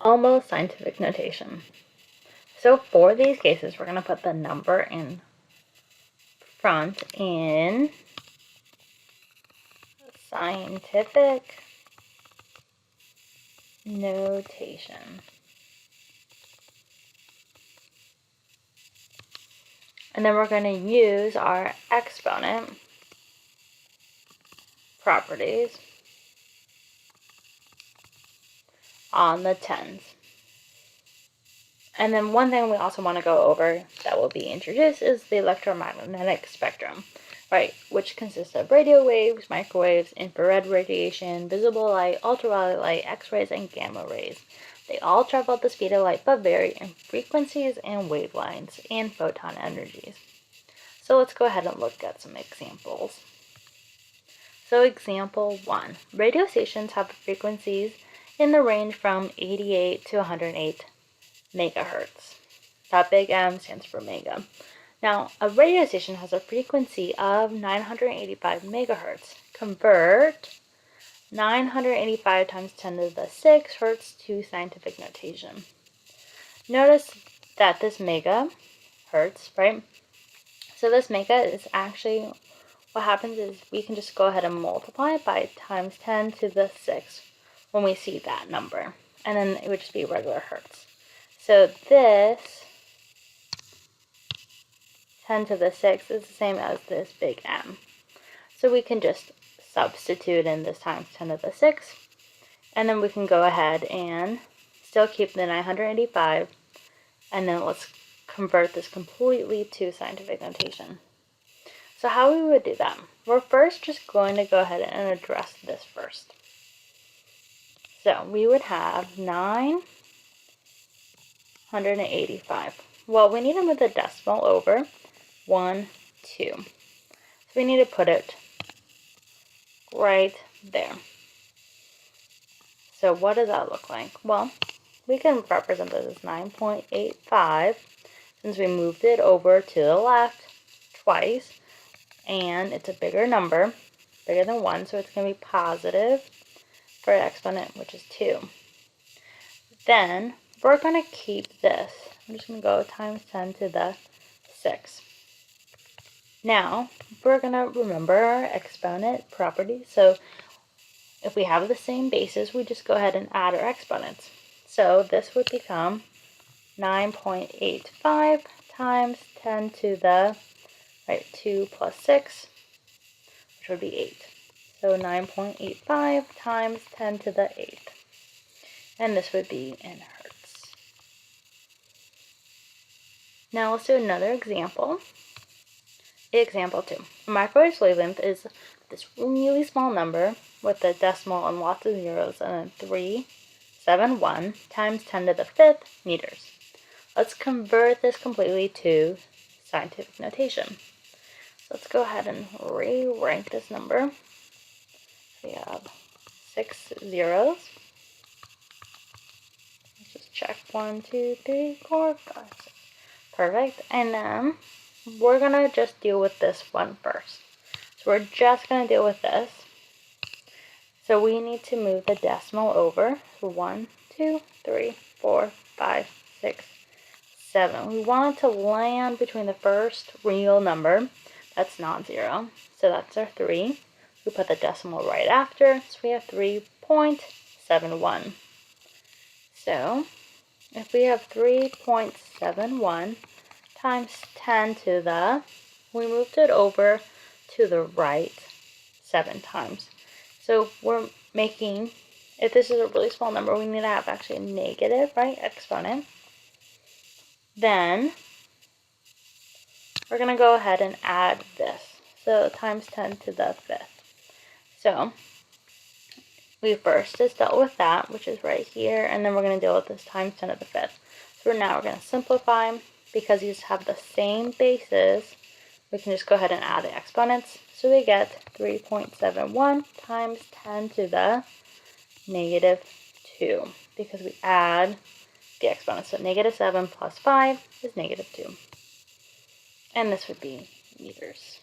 almost scientific notation. So for these cases, we're going to put the number in front in scientific notation. And then we're going to use our exponent properties on the tens. And then one thing we also want to go over that will be introduced is the electromagnetic spectrum, right, which consists of radio waves, microwaves, infrared radiation, visible light, ultraviolet light, X-rays, and gamma rays. They all travel at the speed of light but vary in frequencies and wavelengths and photon energies. So let's go ahead and look at some examples. So example 1. Radio stations have frequencies in the range from 88 to 108 megahertz. That big M stands for mega. Now, a radio station has a frequency of 985 megahertz. Convert 985 times 10 to the 6 hertz to scientific notation. Notice that this megahertz, right? So this mega is actually, what happens is we can just go ahead and multiply by times 10 to the 6 when we see that number. And then it would just be regular hertz. So this 10 to the 6 is the same as this big M. So we can just substitute in this times 10 to the 6. And then we can go ahead and still keep the 985. And then let's convert this completely to scientific notation. So how we would do that? We're first just going to go ahead and address this first. So we would have 985. Well, we need to move the decimal over 1, 2. So we need to put it right there. So what does that look like? Well, we can represent this as 9.85 since we moved it over to the left twice, and it's a bigger number, bigger than 1, so it's going to be positive for an exponent, which is 2. Then we're going to keep this. I'm just going to go times 10 to the 6. Now, we're going to remember our exponent property. So if we have the same bases, we just go ahead and add our exponents. So this would become 9.85 times 10 to the 2 plus 6, which would be 8. So 9.85 times 10 to the 8th. And this would be in hertz. Now let's do another example. Example 2. A microwave's wavelength is this really small number with a decimal and lots of zeros and then 371 times 10 to the 5th meters. Let's convert this completely to scientific notation. Let's go ahead and rewrite this number. We have 6 zeros. Let's just check 1, 2, 3, 4, 5, 6. Perfect. And then we're going to just deal with this one first. So we're just going to deal with this. So we need to move the decimal over. So 1, 2, 3, 4, 5, 6, 7. We want it to land between the first real number. That's non-zero. So that's our 3. We put the decimal right after. So we have 3.71. So if we have 3.71 times 10 to the, we moved it over to the right 7 times. So we're making, if this is a really small number, we need to have actually a negative, right, exponent. Then we're going to go ahead and add this. So times 10 to the 5th. So we first just dealt with that, which is right here, and then we're going to deal with this times 10 to the 5th. So now we're going to simplify. Because these have the same bases, we can just go ahead and add the exponents. So we get 3.71 times 10 to the negative 2, because we add the exponents. So negative 7 plus 5 is negative 2. And this would be meters.